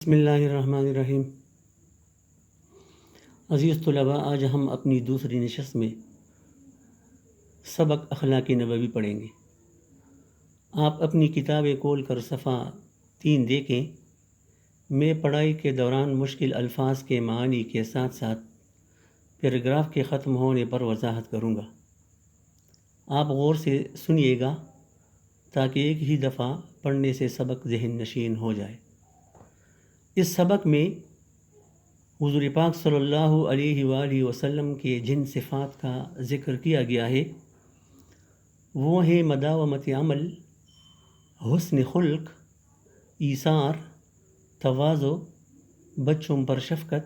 بسم اللہ الرحمن الرحیم۔ عزیز طلباء، آج ہم اپنی دوسری نشست میں سبق اخلاق نبوی پڑھیں گے۔ آپ اپنی کتابیں کھول کر صفحہ 3 دیکھیں۔ میں پڑھائی کے دوران مشکل الفاظ کے معانی کے ساتھ ساتھ پیراگراف کے ختم ہونے پر وضاحت کروں گا۔ آپ غور سے سنیے گا تاکہ ایک ہی دفعہ پڑھنے سے سبق ذہن نشین ہو جائے۔ اس سبق میں حضور پاک صلی اللہ علیہ وآلہ وسلم کے جن صفات کا ذکر کیا گیا ہے وہ ہیں مداومت عمل، حسن خلق، ایثار، تواضع، بچوں پر شفقت،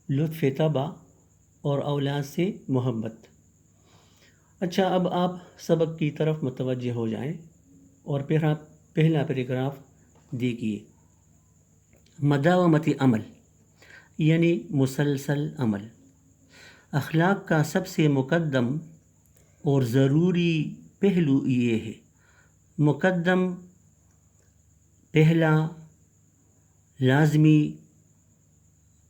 لطف طبع اور اولاد سے محبت۔ اچھا، اب آپ سبق کی طرف متوجہ ہو جائیں اور پہلا پیراگراف دیکھیے۔ مداومت عمل یعنی مسلسل عمل۔ اخلاق کا سب سے مقدم اور ضروری پہلو یہ ہے۔ مقدم، پہلا، لازمی،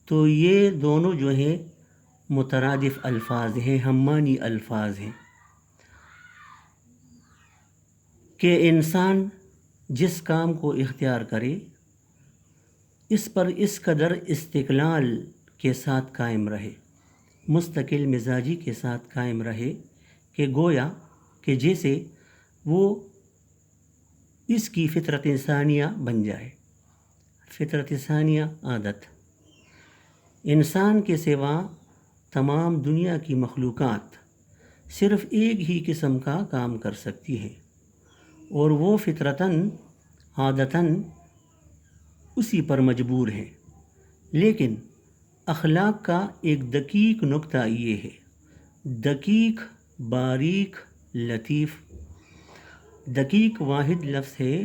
تو یہ دونوں جو ہیں مترادف الفاظ ہیں، ہم معنی الفاظ ہیں کہ انسان جس کام کو اختیار کرے اس پر اس قدر استقلال کے ساتھ قائم رہے، مستقل مزاجی کے ساتھ قائم رہے کہ گویا کہ جیسے وہ اس کی فطرت ثانیہ بن جائے۔ فطرت ثانیہ عادت۔ انسان کے سوا تمام دنیا کی مخلوقات صرف ایک ہی قسم کا کام کر سکتی ہے اور وہ فطرتاً، عادتاً اسی پر مجبور ہے۔ لیکن اخلاق کا ایک دقیق نقطہ یہ ہے، دقیق، باریک، لطیف۔ دقیق واحد لفظ ہے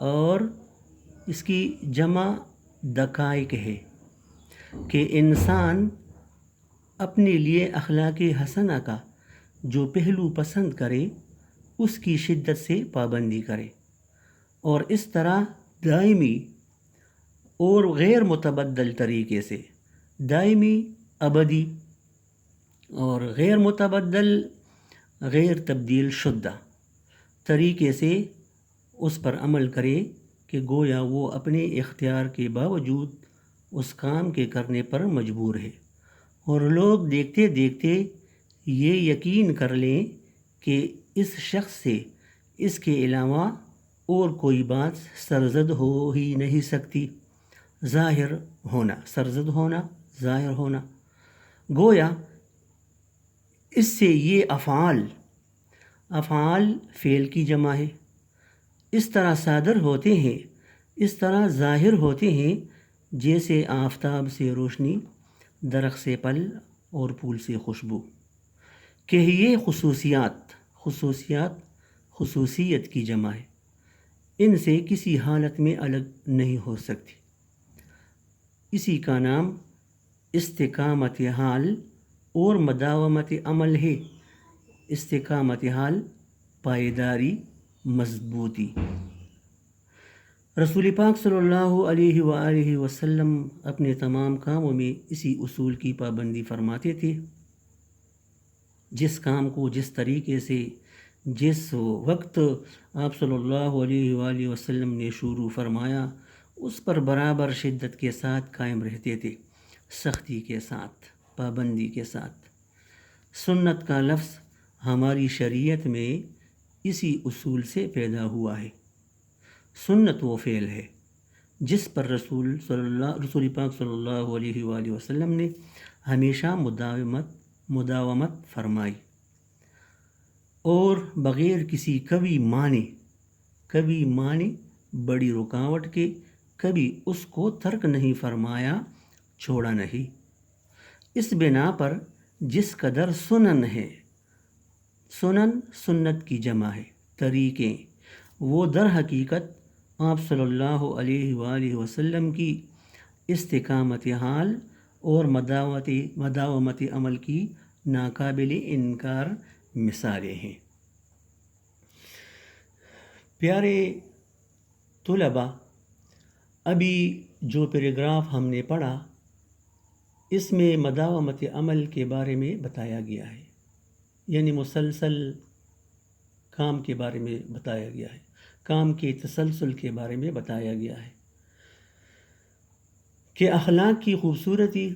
اور اس کی جمع دقائق ہے کہ انسان اپنے لیے اخلاق حسنہ کا جو پہلو پسند کرے اس کی شدت سے پابندی کرے اور اس طرح دائمی اور غیر متبدل طریقے سے، دائمی، ابدی اور غیر متبدل، غیر تبدیل شدہ طریقے سے اس پر عمل کرے کہ گویا وہ اپنے اختیار کے باوجود اس کام کے کرنے پر مجبور ہے اور لوگ دیکھتے دیکھتے یہ یقین کر لیں کہ اس شخص سے اس کے علاوہ اور کوئی بات سرزد ہو ہی نہیں سکتی۔ ظاہر ہونا، سرزد ہونا، ظاہر ہونا، گویا اس سے یہ افعال فعل کی جمع ہے، اس طرح صادر ہوتے ہیں، اس طرح ظاہر ہوتے ہیں جیسے آفتاب سے روشنی، درخت سے پھل اور پھول سے خوشبو، کہ یہ خصوصیت کی جمع ہے، ان سے کسی حالت میں الگ نہیں ہو سکتی۔ اسی کا نام استقامت حال اور مداومت عمل ہے۔ استقامت حال، پائیداری، مضبوطی۔ رسول پاک صلی اللہ علیہ وآلہ وسلم اپنے تمام کاموں میں اسی اصول کی پابندی فرماتے تھے۔ جس کام کو جس طریقے سے، جس وقت آپ صلی اللہ علیہ وآلہ وسلم نے شروع فرمایا اس پر برابر شدت کے ساتھ قائم رہتے تھے، سختی کے ساتھ، پابندی کے ساتھ۔ سنت کا لفظ ہماری شریعت میں اسی اصول سے پیدا ہوا ہے۔ سنت وہ فعل ہے جس پر رسول پاک صلی اللہ علیہ وآلہ وسلم نے ہمیشہ مداومت فرمائی اور بغیر کسی کبھی معنی بڑی رکاوٹ کے کبھی اس کو ترک نہیں فرمایا، چھوڑا نہیں۔ اس بنا پر جس قدر سنن ہے، سنت کی جمع ہے، طریقے، وہ در حقیقت آپ صلی اللہ علیہ وآلہ وسلم کی استقامت حال اور مداومت عمل کی ناقابل انکار مثالیں ہیں۔ پیارے طلباء، ابھی جو پیراگراف ہم نے پڑھا اس میں مداومت عمل کے بارے میں بتایا گیا ہے، یعنی مسلسل کام کے بارے میں بتایا گیا ہے، کام کے تسلسل کے بارے میں بتایا گیا ہے کہ اخلاق کی خوبصورتی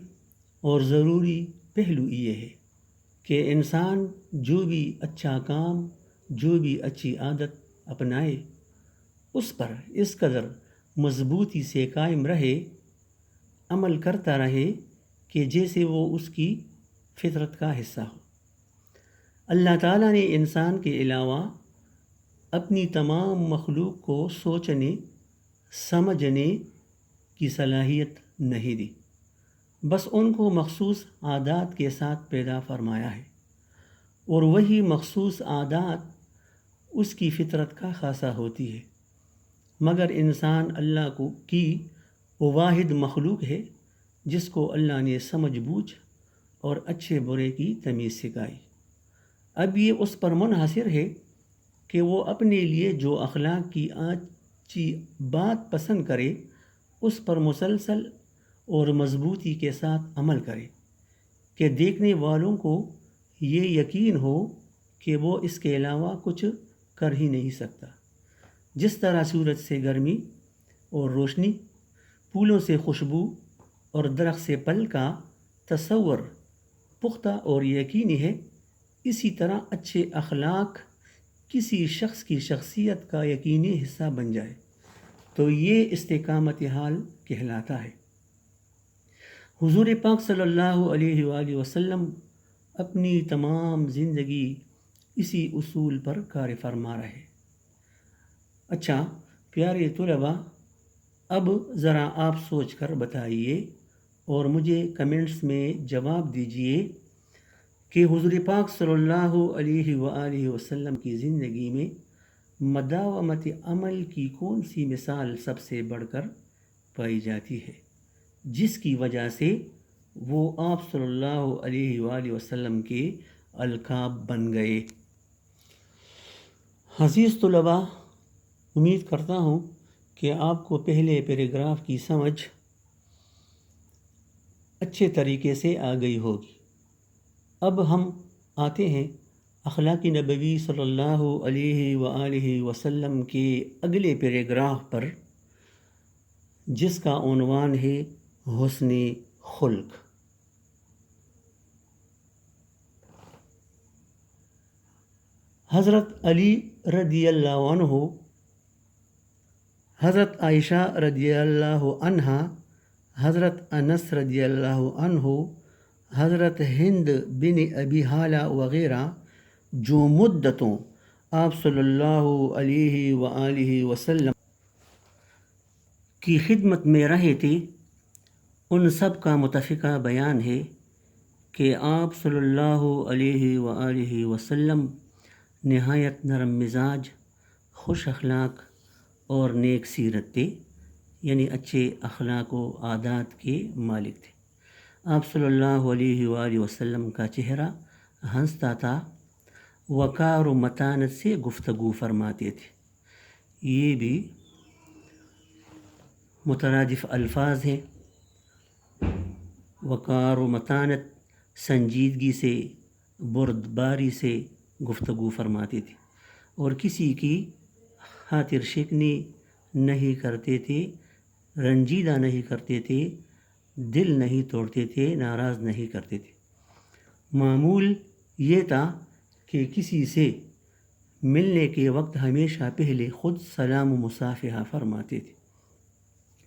اور ضروری پہلو یہ ہے کہ انسان جو بھی اچھا کام، جو بھی اچھی عادت اپنائے اس پر اس قدر مضبوطی سے قائم رہے، عمل کرتا رہے کہ جیسے وہ اس کی فطرت کا حصہ ہو۔ اللہ تعالیٰ نے انسان کے علاوہ اپنی تمام مخلوق کو سوچنے سمجھنے کی صلاحیت نہیں دی، بس ان کو مخصوص عادات کے ساتھ پیدا فرمایا ہے، اور وہی مخصوص عادات اس کی فطرت کا خاصہ ہوتی ہے۔ مگر انسان اللہ کی وہ واحد مخلوق ہے جس کو اللہ نے سمجھ بوجھ اور اچھے برے کی تمیز سکھائی۔ اب یہ اس پر منحصر ہے کہ وہ اپنے لیے جو اخلاق کی اچھی بات پسند کرے اس پر مسلسل اور مضبوطی کے ساتھ عمل کرے کہ دیکھنے والوں کو یہ یقین ہو کہ وہ اس کے علاوہ کچھ کر ہی نہیں سکتا۔ جس طرح سورج سے گرمی اور روشنی، پھولوں سے خوشبو اور درخت سے پھل کا تصور پختہ اور یقینی ہے، اسی طرح اچھے اخلاق کسی شخص کی شخصیت کا یقینی حصہ بن جائے تو یہ استقامت حال کہلاتا ہے۔ حضور پاک صلی اللہ علیہ وآلہ وسلم اپنی تمام زندگی اسی اصول پر کار فرما رہے۔ اچھا پیارے طلباء، اب ذرا آپ سوچ کر بتائیے اور مجھے کمنٹس میں جواب دیجئے کہ حضور پاک صلی اللہ علیہ وآلہ وسلم کی زندگی میں مداومت عمل کی کون سی مثال سب سے بڑھ کر پائی جاتی ہے جس کی وجہ سے وہ آپ صلی اللہ علیہ وآلہ وسلم کے القاب بن گئے؟ عزیز طلباء، امید کرتا ہوں کہ آپ کو پہلے پیراگراف کی سمجھ اچھے طریقے سے آ گئی ہوگی۔ اب ہم آتے ہیں اخلاق نبوی صلی اللہ علیہ وآلہ وسلم کے اگلے پیراگراف پر، جس کا عنوان ہے حسن خلق۔ حضرت علی رضی اللہ عنہ، حضرت عائشہ رضی اللہ عنہا، حضرت انس رضی اللہ عنہ، حضرت ہند بن ابی حالہ وغیرہ جو مدتوں آپ صلی اللہ علیہ وآلہ وسلم کی خدمت میں رہے تھے، ان سب کا متفقہ بیان ہے کہ آپ صلی اللہ علیہ وآلہ وسلم نہایت نرم مزاج، خوش اخلاق اور نیک سیرت تھے، یعنی اچھے اخلاق و عادات کے مالک تھے۔ آپ صلی اللہ علیہ وآلہ وسلم کا چہرہ ہنستا تھا، وقار و متانت سے گفتگو فرماتے تھے۔ یہ بھی مترادف الفاظ ہیں۔ وقار و متانت، سنجیدگی سے، بردباری سے گفتگو فرماتے تھے اور کسی کی خاطر شکنی نہیں کرتے تھے، رنجیدہ نہیں کرتے تھے، دل نہیں توڑتے تھے، ناراض نہیں کرتے تھے۔ معمول یہ تھا کہ کسی سے ملنے کے وقت ہمیشہ پہلے خود سلام و مصافحہ فرماتے تھے۔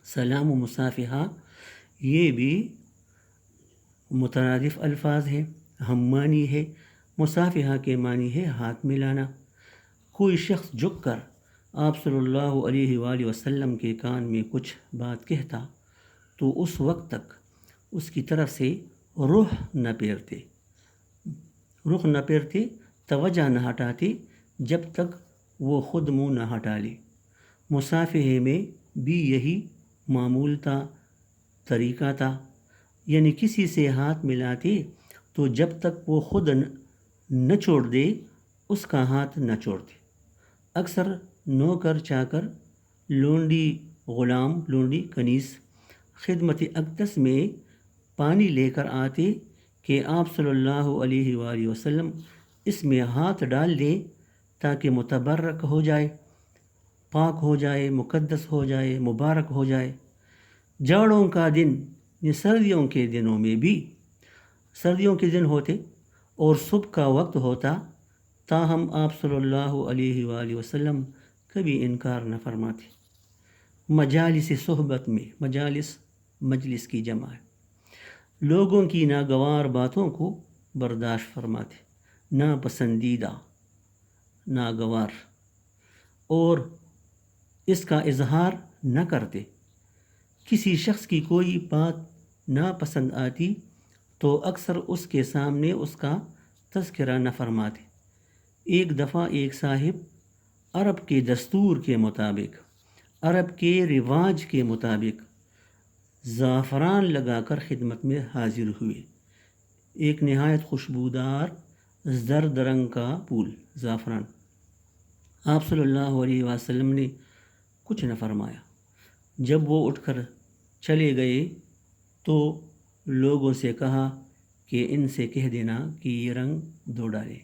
سلام و مصافحہ یہ بھی مترادف الفاظ ہیں، ہم معنی ہے۔ مصافحہ کے معنی ہے ہاتھ ملانا۔ کوئی شخص جھک کر آپ صلی اللہ علیہ وآلہ وسلم کے کان میں کچھ بات کہتا تو اس وقت تک اس کی طرف سے رخ نہ پھیرتے، توجہ نہ ہٹاتے جب تک وہ خود منہ نہ ہٹا لے۔ مصافحے میں بھی یہی معمول تھا، طریقہ تھا، یعنی کسی سے ہاتھ ملاتے تو جب تک وہ خود نہ چھوڑ دے اس کا ہاتھ نہ چھوڑتے۔ اکثر نوکر چاکر، لونڈی غلام، لونڈی کنیز خدمت اقدس میں پانی لے کر آتے کہ آپ صلی اللہ علیہ وآلہ وسلم اس میں ہاتھ ڈال دیں تاکہ متبرک ہو جائے، پاک ہو جائے، مقدس ہو جائے، مبارک ہو جائے۔ جاڑوں کا دن، یہ سردیوں کے دنوں میں بھی سردیوں کے دن ہوتے اور صبح کا وقت ہوتا، تاہم آپ صلی اللہ علیہ وآلہ وسلم کبھی انکار نہ فرماتے۔ مجالس صحبت میں، مجلس کی جمع ہے، لوگوں کی ناگوار باتوں کو برداشت فرماتے، ناپسندیدہ، ناگوار، اور اس کا اظہار نہ کرتے۔ کسی شخص کی کوئی بات ناپسند آتی تو اکثر اس کے سامنے اس کا تذکرہ نہ فرماتے۔ ایک دفعہ ایک صاحب عرب کے دستور کے مطابق، عرب کے رواج کے مطابق زعفران لگا کر خدمت میں حاضر ہوئے۔ ایک نہایت خوشبودار زرد رنگ کا پھول، زعفران۔ آپ صلی اللہ علیہ وسلم نے کچھ نہ فرمایا۔ جب وہ اٹھ کر چلے گئے تو لوگوں سے کہا کہ ان سے کہہ دینا کہ یہ رنگ دھو ڈالے۔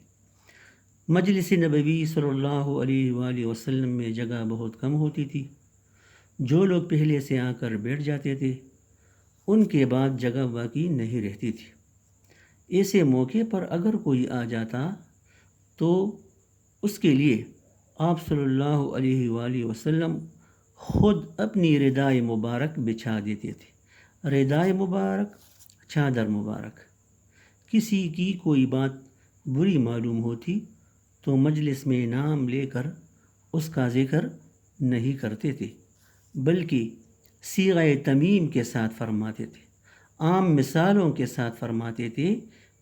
مجلس نبوی صلی اللہ علیہ وآلہ وسلم میں جگہ بہت کم ہوتی تھی۔ جو لوگ پہلے سے آ کر بیٹھ جاتے تھے ان کے بعد جگہ باقی نہیں رہتی تھی۔ ایسے موقع پر اگر کوئی آ جاتا تو اس کے لیے آپ صلی اللہ علیہ وآلہ وسلم خود اپنی ردائے مبارک بچھا دیتے تھے۔ ردائے مبارک، چادر مبارک۔ کسی کی کوئی بات بری معلوم ہوتی تو مجلس میں نام لے کر اس کا ذکر نہیں کرتے تھے، بلکہ صیغہ تمیم کے ساتھ فرماتے تھے، عام مثالوں کے ساتھ فرماتے تھے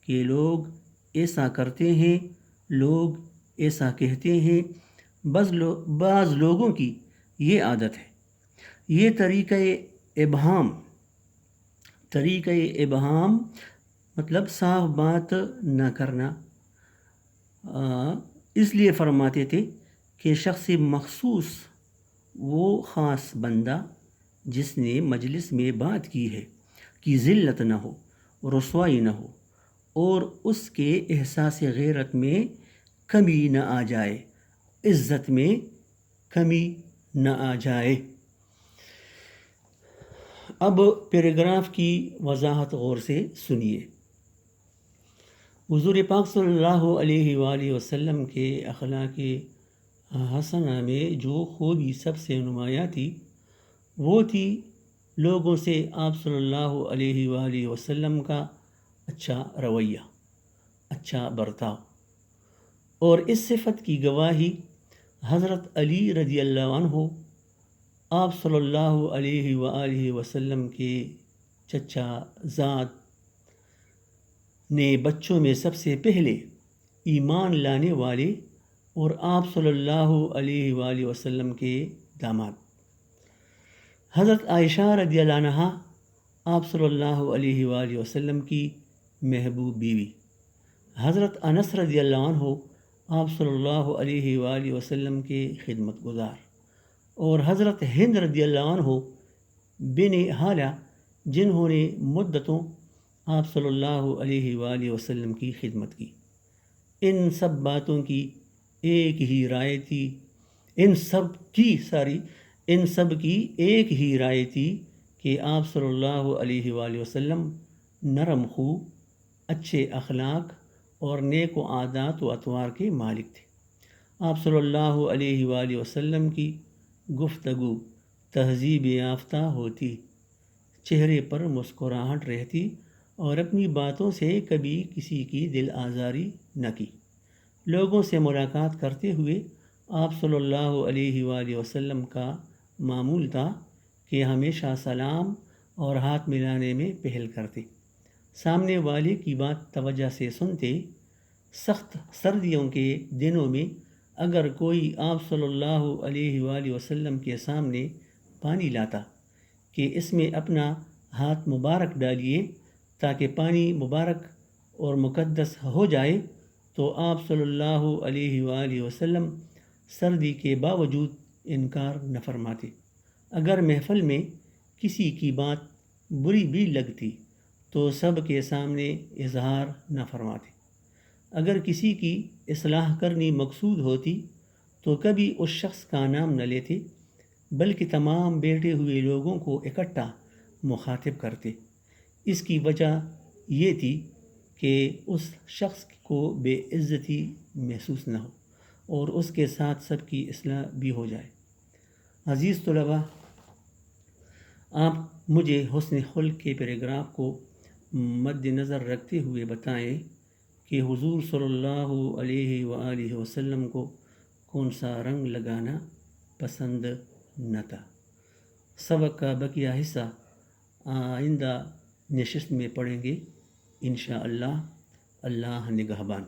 کہ لوگ ایسا کرتے ہیں، لوگ ایسا کہتے ہیں۔ بعض لوگوں کی یہ عادت ہے، یہ طریقہ ابہام مطلب صاف بات نہ کرنا، اس لیے فرماتے تھے کہ شخص مخصوص، وہ خاص بندہ جس نے مجلس میں بات کی ہے، کی ذلت نہ ہو، رسوائی نہ ہو، اور اس کے احساس غیرت میں کمی نہ آ جائے، عزت میں کمی نہ آ جائے۔ اب پیراگراف کی وضاحت غور سے سنیے۔ حضور پاک صلی اللہ علیہ وآلہ وسلم کے اخلاق حسنہ میں جو خوبی سب سے نمایاں تھی وہ تھی لوگوں سے آپ صلی اللہ علیہ وآلہ وسلم کا اچھا رویہ، اچھا برتاؤ، اور اس صفت کی گواہی حضرت علی رضی اللہ عنہ، آپ صلی اللہ علیہ وآلہ وسلم کے چچا زاد نے بچوں میں سب سے پہلے ایمان لانے والے اور آپ صلی اللہ علیہ وآلہ وسلم کے داماد حضرت عائشہ رضی اللہ عنہا، آپ صلی اللہ علیہ وآلہ وسلم کی محبوب بیوی، حضرت انس رضی اللہ عنہ، آپ صلی اللہ علیہ وآلہ وسلم کے خدمت گزار، اور حضرت ہند رضی اللہ عنہ بن حالہ، جنہوں نے مدتوں آپ صلی اللہ علیہ وآلہ وسلم کی خدمت کی۔ ان سب باتوں کی ایک ہی رائے تھی، ان سب کی ایک ہی رائے تھی کہ آپ صلی اللہ علیہ وآلہ وسلم نرم خو، اچھے اخلاق اور نیک و عادات و اطوار کے مالک تھے۔ آپ صلی اللہ علیہ وآلہ وسلم کی گفتگو تہذیب یافتہ ہوتی، چہرے پر مسکراہٹ رہتی اور اپنی باتوں سے کبھی کسی کی دل آزاری نہ کی۔ لوگوں سے ملاقات کرتے ہوئے آپ صلی اللہ علیہ وآلہ وسلم کا معمول تھا کہ ہمیشہ سلام اور ہاتھ ملانے میں پہل کرتے، سامنے والے کی بات توجہ سے سنتے۔ سخت سردیوں کے دنوں میں اگر کوئی آپ صلی اللہ علیہ وآلہ وسلم کے سامنے پانی لاتا کہ اس میں اپنا ہاتھ مبارک ڈالیے تاکہ پانی مبارک اور مقدس ہو جائے، تو آپ صلی اللہ علیہ وآلہ وسلم سردی کے باوجود انکار نہ فرماتے۔ اگر محفل میں کسی کی بات بری بھی لگتی تو سب کے سامنے اظہار نہ فرماتے۔ اگر کسی کی اصلاح کرنی مقصود ہوتی تو کبھی اس شخص کا نام نہ لیتے، بلکہ تمام بیٹھے ہوئے لوگوں کو اکٹھا مخاطب کرتے۔ اس کی وجہ یہ تھی کہ اس شخص کو بے عزتی محسوس نہ ہو اور اس کے ساتھ سب کی اصلاح بھی ہو جائے۔ عزیز طلباء، آپ مجھے حسن خلق کے پیراگراف کو مد نظر رکھتے ہوئے بتائیں کہ حضور صلی اللہ علیہ وآلہ وسلم کو کون سا رنگ لگانا پسند نہ تھا۔ سبق کا بقیہ حصہ آئندہ نشست میں پڑھیں گے انشاءاللہ۔ اللہ نگہبان۔